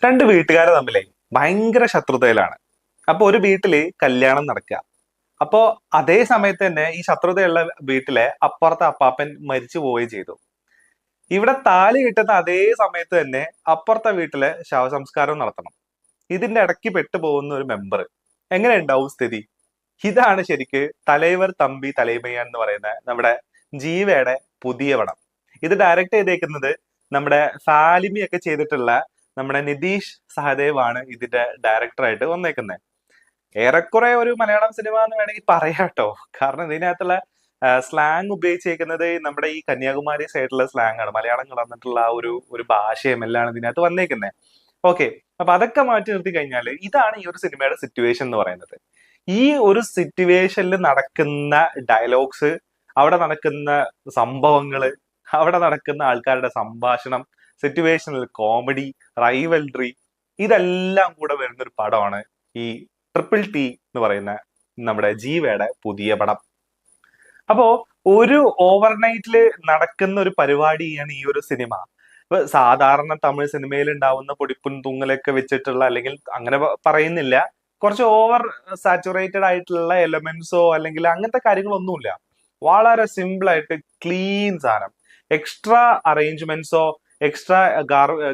രണ്ട് വീട്ടുകാരെ തമ്മിലേ ഭയങ്കര ശത്രുതയിലാണ്. അപ്പൊ ഒരു വീട്ടില് കല്യാണം നടക്കുക. അപ്പോ അതേ സമയത്ത് തന്നെ ഈ ശത്രുതയുള്ള വീട്ടിലെ അപ്പുറത്തെ അപ്പാപ്പൻ മരിച്ചു പോവുകയും ചെയ്തു. ഇവിടെ താലി കിട്ടുന്ന അതേ സമയത്ത് തന്നെ അപ്പുറത്തെ വീട്ടിലെ ശവസംസ്കാരം നടത്തണം. ഇതിന്റെ ഇടയ്ക്ക് പെട്ടുപോകുന്ന ഒരു മെമ്പർ എങ്ങനെ ഉണ്ടാവും സ്ഥിതി? ഇതാണ് ശരിക്ക് തലൈവർ തമ്പി തലൈമയ്യാൻ എന്ന് പറയുന്ന നമ്മുടെ ജീവയുടെ പുതിയ പടം. ഇത് ഡയറക്ട് ചെയ്തേക്കുന്നത് നമ്മുടെ ഫാലിമി ഒക്കെ ചെയ്തിട്ടുള്ള നമ്മുടെ നിതീഷ് സഹദേവ് ആണ് ഇതിന്റെ ഡയറക്ടറായിട്ട് വന്നേക്കുന്നത്. ഏറെക്കുറെ ഒരു മലയാളം സിനിമ എന്ന് വേണമെങ്കിൽ പറയാം കേട്ടോ. കാരണം ഇതിനകത്തുള്ള സ്ലാങ് ഉപയോഗിച്ചേക്കുന്നത് നമ്മുടെ ഈ കന്യാകുമാരി സൈഡിലുള്ള സ്ലാങ് ആണ്. മലയാളം കലർന്നിട്ടുള്ള ആ ഒരു ഭാഷയും എല്ലാം ഇതിനകത്ത് വന്നേക്കുന്നത്. ഓക്കെ, അപ്പൊ അതൊക്കെ മാറ്റി നിർത്തി കഴിഞ്ഞാൽ ഇതാണ് ഈ ഒരു സിനിമയുടെ സിറ്റുവേഷൻ എന്ന് പറയുന്നത്. ഈ ഒരു സിറ്റുവേഷനിൽ നടക്കുന്ന ഡയലോഗ്സ്, അവിടെ നടക്കുന്ന സംഭവങ്ങള്, അവിടെ നടക്കുന്ന ആൾക്കാരുടെ സംഭാഷണം, സിറ്റുവേഷണൽ കോമഡി, റൈവൽറി, ഇതെല്ലാം കൂടെ വരുന്ന ഒരു പടമാണ് ഈ ട്രിപ്പിൾ ടി എന്ന് പറയുന്ന നമ്മുടെ ജീവയുടെ പുതിയ പടം. അപ്പോ ഒരു ഓവർനൈറ്റില് നടക്കുന്ന ഒരു പരിപാടിയാണ് ഈ ഒരു സിനിമ. ഇപ്പൊ സാധാരണ തമിഴ് സിനിമയിൽ ഉണ്ടാവുന്ന പൊടിപ്പും തുങ്ങലൊക്കെ വെച്ചിട്ടുള്ള, അല്ലെങ്കിൽ അങ്ങനെ പറയുന്നില്ല, കുറച്ച് ഓവർ സാച്ചുറേറ്റഡ് ആയിട്ടുള്ള എലമെന്റ്സോ അല്ലെങ്കിൽ അങ്ങനത്തെ കാര്യങ്ങളൊന്നുമില്ല. വളരെ സിമ്പിൾ ആയിട്ട് ക്ലീൻ സാധനം, എക്സ്ട്രാ അറേഞ്ച്മെന്റ്സോ എക്സ്ട്രാ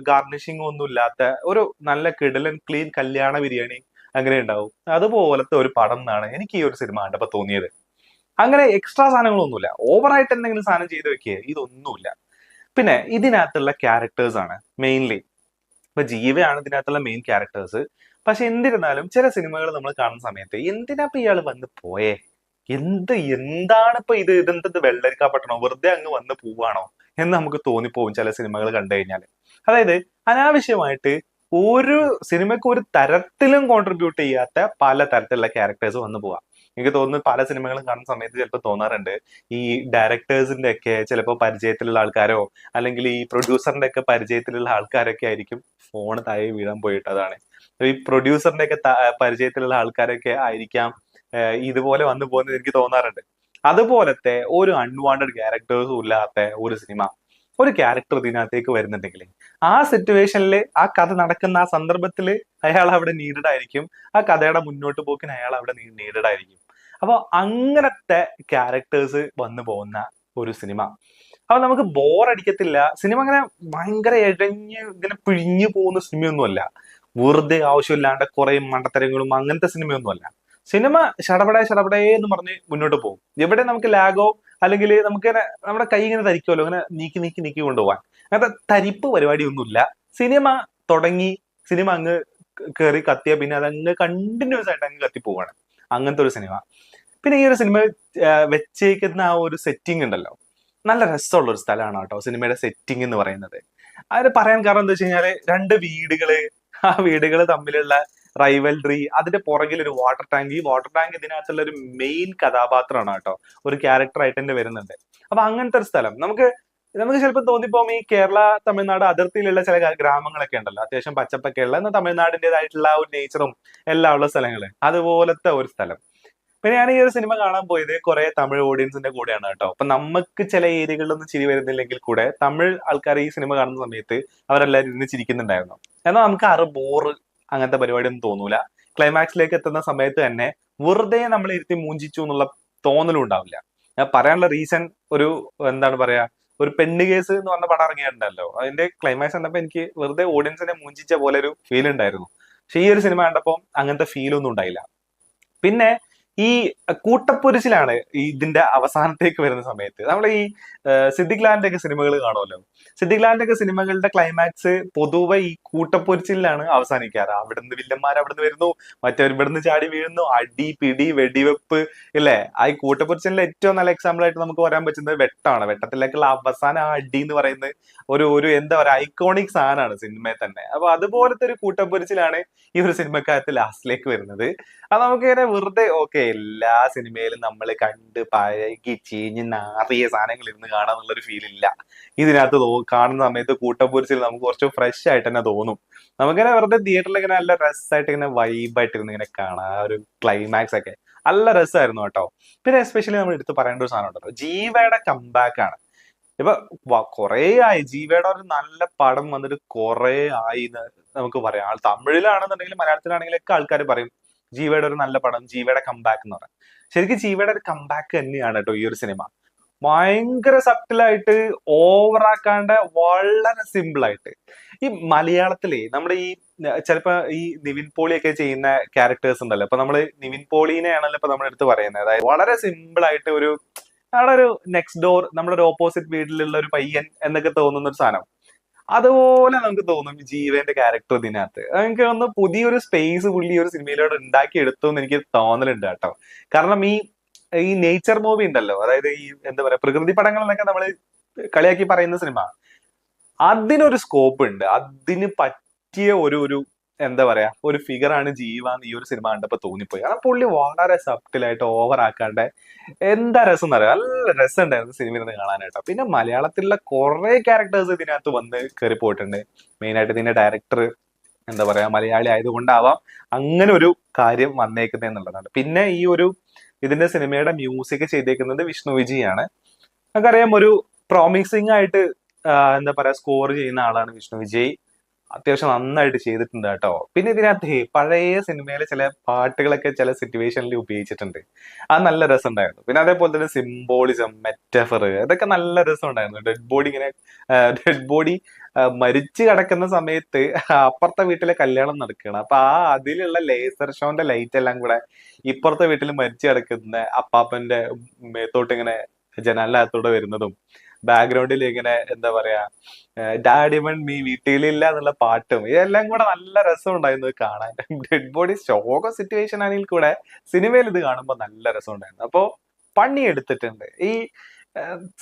ഗാർണിഷിംഗോ ഒന്നും ഇല്ലാത്ത ഒരു നല്ല കിടലൻ ക്ലീൻ കല്യാണ ബിരിയാണി അങ്ങനെ ഉണ്ടാവും. അതുപോലത്തെ ഒരു പടം എന്നാണ് എനിക്ക് ഈ ഒരു സിനിമ കണ്ടപ്പോ തോന്നിയത്. അങ്ങനെ എക്സ്ട്രാ സാധനങ്ങളൊന്നുമില്ല, ഓവറായിട്ട് എന്തെങ്കിലും സാധനം ചെയ്ത് വെക്കുക, ഇതൊന്നുമില്ല. പിന്നെ ഇതിനകത്തുള്ള ക്യാരക്ടേഴ്സ് ആണ് മെയിൻലി. ഇപ്പൊ ജീവയാണ് ഇതിനകത്തുള്ള മെയിൻ ക്യാരക്ടേഴ്സ്. പക്ഷെ എന്തിരുന്നാലും ചില സിനിമകൾ നമ്മൾ കാണുന്ന സമയത്ത് എന്തിനാ ഇപ്പൊ ഇയാൾ വന്ന് പോയേ, എന്താണ് ഇപ്പൊ ഇതെന്തത് വെള്ളരിക്കാപ്പട്ടണോ, വെറുതെ അങ്ങ് വന്ന് പോവാണോ എന്ന് നമുക്ക് തോന്നിപ്പോവും ചില സിനിമകൾ കണ്ടു കഴിഞ്ഞാൽ. അതായത് അനാവശ്യമായിട്ട് ഒരു സിനിമയ്ക്ക് ഒരു തരത്തിലും കോൺട്രിബ്യൂട്ട് ചെയ്യാത്ത പല തരത്തിലുള്ള ക്യാരക്ടേഴ്സ് വന്നു പോവാം. എനിക്ക് തോന്നുന്നു പല സിനിമകളും കാണുന്ന സമയത്ത് ചിലപ്പോൾ തോന്നാറുണ്ട് ഈ ഡയറക്ടേഴ്സിന്റെ ഒക്കെ ചിലപ്പോൾ പരിചയത്തിലുള്ള ആൾക്കാരോ അല്ലെങ്കിൽ ഈ പ്രൊഡ്യൂസറിന്റെ ഒക്കെ പരിചയത്തിലുള്ള ആൾക്കാരൊക്കെ ആയിരിക്കും ഫോൺ താഴെ വീഴാൻ പോയിട്ടതാണ്. ഈ പ്രൊഡ്യൂസറിന്റെ ഒക്കെ പരിചയത്തിലുള്ള ആൾക്കാരൊക്കെ ആയിരിക്കാം ഇതുപോലെ വന്നു പോകുന്നത് എനിക്ക് തോന്നാറുണ്ട്. അതുപോലത്തെ ഒരു അൺവാണ്ടഡ് ക്യാരക്ടേഴ്സും ഇല്ലാത്ത ഒരു സിനിമ, ഒരു ക്യാരക്ടർ ഇതിനകത്തേക്ക് വരുന്നുണ്ടെങ്കിൽ ആ സിറ്റുവേഷനിൽ ആ കഥ നടക്കുന്ന ആ സന്ദർഭത്തിൽ അയാൾ അവിടെ നീഡഡ് ആയിരിക്കും. ആ കഥയുടെ മുന്നോട്ട് പോക്കിന് അയാൾ അവിടെ നീഡഡ് ആയിരിക്കും. അപ്പൊ അങ്ങനത്തെ ക്യാരക്ടേഴ്സ് വന്നു പോകുന്ന ഒരു സിനിമ. അപ്പൊ നമുക്ക് ബോർ അടിക്കത്തില്ല. സിനിമ അങ്ങനെ ഭയങ്കര ഇഴഞ്ഞ് ഇങ്ങനെ പിഴിഞ്ഞു പോകുന്ന സിനിമയൊന്നുമല്ല. വെറുതെ ആവശ്യമില്ലാണ്ട് കുറെ മണ്ടത്തരങ്ങളും അങ്ങനത്തെ സിനിമയൊന്നുമല്ല. സിനിമ ഷടപടേ എന്ന് പറഞ്ഞ് മുന്നോട്ട് പോകും. എവിടെ നമുക്ക് ലാഗോ അല്ലെങ്കിൽ നമുക്ക് നമ്മുടെ കൈ ഇങ്ങനെ തരിക്കുമല്ലോ, ഇങ്ങനെ നീക്കി കൊണ്ടുപോകാൻ, അങ്ങനത്തെ തരിപ്പ് പരിപാടിയൊന്നുമില്ല. സിനിമ തുടങ്ങി, സിനിമ അങ്ങ് കയറി കത്തിയ പിന്നെ അതങ്ങ് കണ്ടിന്യൂസ് ആയിട്ട് അങ്ങ് കത്തിപ്പോവാണ്. അങ്ങനത്തെ ഒരു സിനിമ. പിന്നെ ഈ ഒരു സിനിമ വെച്ചേക്കുന്ന ആ ഒരു സെറ്റിംഗ് ഉണ്ടല്ലോ, നല്ല രസമുള്ള ഒരു സ്ഥലമാണ് കേട്ടോ സിനിമയുടെ സെറ്റിംഗ് എന്ന് പറയുന്നത്. അത് പറയാൻ കാരണം എന്താ വെച്ച് കഴിഞ്ഞാല് രണ്ട് വീടുകള്, ആ വീടുകൾ തമ്മിലുള്ള റൈവൽറി, അതിന്റെ പുറകിൽ ഒരു വാട്ടർ ടാങ്ക്. ഈ വാട്ടർ ടാങ്ക് ഇതിനകത്തുള്ള ഒരു മെയിൻ കഥാപാത്രമാണ് കേട്ടോ, ഒരു ക്യാരക്ടർ ആയിട്ട് തന്നെ വരുന്നുണ്ട്. അപ്പൊ അങ്ങനത്തെ ഒരു സ്ഥലം നമുക്ക് ചിലപ്പോൾ തോന്നിപ്പോകും ഈ കേരള തമിഴ്നാട് അതിർത്തിയിലുള്ള ചില ഗ്രാമങ്ങളൊക്കെ ഉണ്ടല്ലോ, അത്യാവശ്യം പച്ചപ്പൊക്കെ ഉള്ള, എന്നാൽ തമിഴ്നാടിൻ്റെതായിട്ടുള്ള ആ ഒരു നേച്ചറും എല്ലാം ഉള്ള സ്ഥലങ്ങള്, അതുപോലത്തെ ഒരു സ്ഥലം. പിന്നെ ഞാൻ ഈ ഒരു സിനിമ കാണാൻ പോയത് കുറെ തമിഴ് ഓഡിയൻസിന്റെ കൂടെയാണ് കേട്ടോ. അപ്പൊ നമുക്ക് ചില ഏരിയകളിലൊന്നും ചിരി വരുന്നില്ലെങ്കിൽ കൂടെ തമിഴ് ആൾക്കാർ ഈ സിനിമ കാണുന്ന സമയത്ത് അവരെല്ലാവരും ഇരുന്ന് ചിരിക്കുന്നുണ്ടായിരുന്നു. എന്നാൽ നമുക്ക് ബോറ് അങ്ങനത്തെ പരിപാടി ഒന്നും തോന്നൂല. ക്ലൈമാക്സിലേക്ക് എത്തുന്ന സമയത്ത് തന്നെ വെറുതെ നമ്മൾ ഇരുത്തി മൂഞ്ചിച്ചു എന്നുള്ള തോന്നലും ഉണ്ടാവില്ല. ഞാൻ പറയാനുള്ള റീസൺ, ഒരു എന്താണ് പറയാ, ഒരു പെണ്ണ് കേസ് എന്ന് പറഞ്ഞ പടം ഇറങ്ങിയിട്ടുണ്ടല്ലോ, അതിന്റെ ക്ലൈമാക്സ് കണ്ടപ്പോ എനിക്ക് വെറുതെ ഓഡിയൻസിനെ മൂഞ്ചിച്ച പോലെ ഒരു ഫീൽ ഉണ്ടായിരുന്നു. പക്ഷെ ഈ ഒരു സിനിമ കണ്ടപ്പോൾ അങ്ങനത്തെ ഫീൽ ഒന്നും ഉണ്ടായില്ല. പിന്നെ ഈ കൂട്ടപ്പൊരിച്ചിലാണ് ഇതിന്റെ അവസാനത്തേക്ക് വരുന്ന സമയത്ത്. നമ്മൾ ഈ സിദ്ദിഖ് ലാലിന്റെ ഒക്കെ സിനിമകൾ കാണുമല്ലോ, സിദ്ദിഖ് ലാലിന്റെ ഒക്കെ സിനിമകളുടെ ക്ലൈമാക്സ് പൊതുവെ ഈ കൂട്ടപ്പൊരിച്ചിലാണ് അവസാനിക്കാറ്. അവിടുന്ന് വില്ലന്മാർ അവിടുന്ന് വരുന്നു, മറ്റവർ ഇവിടുന്ന് ചാടി വീഴുന്നു, അടി പിടി വെടിവെപ്പ്, ഇല്ലേ? ആ ഈ കൂട്ടപ്പൊരിച്ചിലിന്റെ ഏറ്റവും നല്ല എക്സാമ്പിൾ ആയിട്ട് നമുക്ക് പറയാൻ പറ്റുന്നത് വെട്ടാണ്. വെട്ടത്തിലേക്കുള്ള അവസാനം ആ അടി എന്ന് പറയുന്നത് ഒരു എന്താ പറയാ, ഐക്കോണിക് സാധനമാണ് സിനിമയിൽ തന്നെ. അപ്പൊ അതുപോലത്തെ ഒരു കൂട്ടപ്പൊരിച്ചിലാണ് ഈ ഒരു സിനിമക്കകത്ത് ലാസ്റ്റിലേക്ക് വരുന്നത്. അത് നമുക്കിങ്ങനെ വെറുതെ ഓക്കെ, എല്ലാ സിനിമയിലും നമ്മൾ കണ്ട് പഴകി ചീഞ്ഞ് നാറിയ സാധനങ്ങൾ ഇരുന്ന് കാണാന്നുള്ളൊരു ഫീൽ ഇല്ല. ഇതിനകത്ത് കാണുന്ന സമയത്ത് കൂട്ടപ്പൊരിച്ചിൽ നമുക്ക് കുറച്ച് ഫ്രഷ് ആയിട്ട് തന്നെ തോന്നും. നമുക്കിങ്ങനെ വെറുതെ തിയേറ്ററിൽ ഇങ്ങനെ നല്ല രസമായിട്ട് ഇങ്ങനെ വൈബായിട്ട് ഇരുന്ന് ഇങ്ങനെ കാണാം. ആ ഒരു ക്ലൈമാക്സ് ഒക്കെ നല്ല രസമായിരുന്നു കേട്ടോ. പിന്നെ എസ്പെഷ്യലി നമ്മൾ എടുത്ത് പറയേണ്ട ഒരു സാധനം ഉണ്ടല്ലോ, ജീവയുടെ കംബാക്ക് ആണ്. ഇപ്പൊ കുറെ ആയി ജീവയുടെ ഒരു നല്ല പടം വന്നിട്ട് കുറെ ആയി. നമുക്ക് പറയാം. തമിഴിലാണെന്നുണ്ടെങ്കിലും മലയാളത്തിലാണെങ്കിലും ഒക്കെ ആൾക്കാർ പറയും ജീവയുടെ ഒരു നല്ല പടം, ജീവയുടെ കംബാക്ക് എന്ന് പറയാം. ശരിക്കും ജീവയുടെ ഒരു കംബാക്ക് തന്നെയാണ് കേട്ടോ ഈ ഒരു സിനിമ. ഭയങ്കര സട്ടിലായിട്ട്, ഓവറാക്കാണ്ട്, വളരെ സിമ്പിൾ ആയിട്ട്. ഈ മലയാളത്തിലെ നമ്മുടെ ഈ ചിലപ്പോ ഈ നിവിൻ പോളിയൊക്കെ ചെയ്യുന്ന ക്യാരക്ടേഴ്സ് ഉണ്ടല്ലോ. ഇപ്പൊ നമ്മള് നിവിൻ പോളിനെയാണല്ലോ ഇപ്പൊ നമ്മുടെ അടുത്ത് പറയുന്നത്. അതായത് വളരെ സിമ്പിൾ ആയിട്ട് അവിടെ ഒരു നെക്സ്റ്റ് ഡോർ, നമ്മുടെ ഒരു ഓപ്പോസിറ്റ് വീട്ടിലുള്ള ഒരു പയ്യൻ എന്നൊക്കെ തോന്നുന്ന ഒരു സാധനം. അതുപോലെ നമുക്ക് തോന്നും ജീവന്റെ ക്യാരക്ടർ ഇതിനകത്ത്. എനിക്ക് ഒന്ന് പുതിയൊരു സ്പേസ് പുള്ളി ഒരു സിനിമയിലൂടെ ഉണ്ടാക്കി എടുത്തു എന്ന് എനിക്ക് തോന്നലുണ്ട് കേട്ടോ. കാരണം ഈ നേച്ചർ മൂവി ഉണ്ടല്ലോ, അതായത് ഈ എന്താ പറയാ പ്രകൃതി പടങ്ങൾ എന്നൊക്കെ നമ്മൾ കളിയാക്കി പറയുന്ന സിനിമ, അതിനൊരു സ്കോപ്പ് ഉണ്ട്. അതിന് പറ്റിയ ഒരു എന്താ പറയാ ഒരു ഫിഗറാണ് ജീവ എന്ന് ഈ ഒരു സിനിമ കണ്ടപ്പോ തോന്നിപ്പോയി. കാരണം പുള്ളി വളരെ സബ്റ്റിലായിട്ട്, ഓവർ ആക്കാണ്ട് എന്താ രസം എന്നറിയാം, നല്ല രസം ഉണ്ടായിരുന്നു സിനിമയിൽ നിന്ന് കാണാനായിട്ടോ. പിന്നെ മലയാളത്തിലുള്ള കുറെ ക്യാരക്ടേഴ്സ് ഇതിനകത്ത് വന്ന് കയറി പോയിട്ടുണ്ട്. മെയിനായിട്ട് ഇതിന്റെ ഡയറക്ടർ എന്താ പറയാ മലയാളി ആയതുകൊണ്ടാവാം അങ്ങനെ ഒരു കാര്യം വന്നേക്കുന്നത് എന്നുള്ളതാണ്. പിന്നെ ഇതിന്റെ സിനിമയുടെ മ്യൂസിക് ചെയ്തേക്കുന്നത് വിഷ്ണു വിജയ് ആണ്. നമുക്കറിയാം ഒരു പ്രോമിസിങ് ആയിട്ട് എന്താ പറയാ സ്കോർ ചെയ്യുന്ന ആളാണ് വിഷ്ണു വിജയ്. അത്യാവശ്യം നന്നായിട്ട് ചെയ്തിട്ടുണ്ട് കേട്ടോ. പിന്നെ ഇതിനകത്ത് പഴയ സിനിമയിലെ ചില പാട്ടുകളൊക്കെ ചില സിറ്റുവേഷനിൽ ഉപയോഗിച്ചിട്ടുണ്ട്. അത് നല്ല രസം ഉണ്ടായിരുന്നു. പിന്നെ അതേപോലെ തന്നെ സിംബോളിസം, മെറ്റഫർ, ഇതൊക്കെ നല്ല രസം ഉണ്ടായിരുന്നു. ഡെഡ് ബോഡി മരിച്ചു കിടക്കുന്ന സമയത്ത് അപ്പുറത്തെ വീട്ടിലെ കല്യാണം നടക്കുകയാണ്. അപ്പൊ അതിലുള്ള ലേസർ ഷോന്റെ ലൈറ്റ് എല്ലാം കൂടെ ഇപ്പുറത്തെ വീട്ടിൽ മരിച്ചു കിടക്കുന്ന അപ്പാപ്പന്റെ മേത്തോട്ട് ഇങ്ങനെ ജനാലിനകത്തൂടെ വരുന്നതും, ബാക്ക്ഗ്രൗണ്ടിൽ ഇങ്ങനെ എന്താ പറയാ ഡാഡി വൺ മീ വീട്ടിലില്ല എന്നുള്ള പാട്ടും, ഇതെല്ലാം കൂടെ നല്ല രസം ഉണ്ടായിരുന്നു കാണാൻ. ഡെഡ് ബോഡി ശോക സിറ്റുവേഷൻ ആണെങ്കിൽ കൂടെ സിനിമയിൽ ഇത് കാണുമ്പോൾ നല്ല രസം ഉണ്ടായിരുന്നു. അപ്പോ പണി എടുത്തിട്ടുണ്ട്.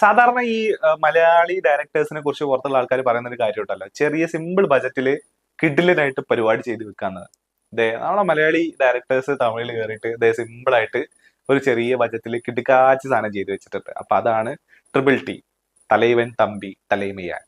സാധാരണ മലയാളി ഡയറക്ടേഴ്സിനെ കുറിച്ച് പുറത്തുള്ള ആൾക്കാർ പറയുന്ന ഒരു കാര്യം ഉണ്ടല്ലോ, ചെറിയ സിമ്പിൾ ബജറ്റില് കിഡിലിനായിട്ട് പരിപാടി ചെയ്ത് വെക്കാന്നത്. നമ്മളെ മലയാളി ഡയറക്ടേഴ്സ് തമിഴിൽ കയറിയിട്ട് സിമ്പിൾ ആയിട്ട് ഒരു ചെറിയ ബജറ്റിൽ കിടുക്കാച്ച് സാധനം ചെയ്ത് വെച്ചിട്ടുണ്ട്. അപ്പൊ അതാണ് ട്രിപ്പിൾ ടി, തലൈവൻ തമ്പി തലൈമയാൻ.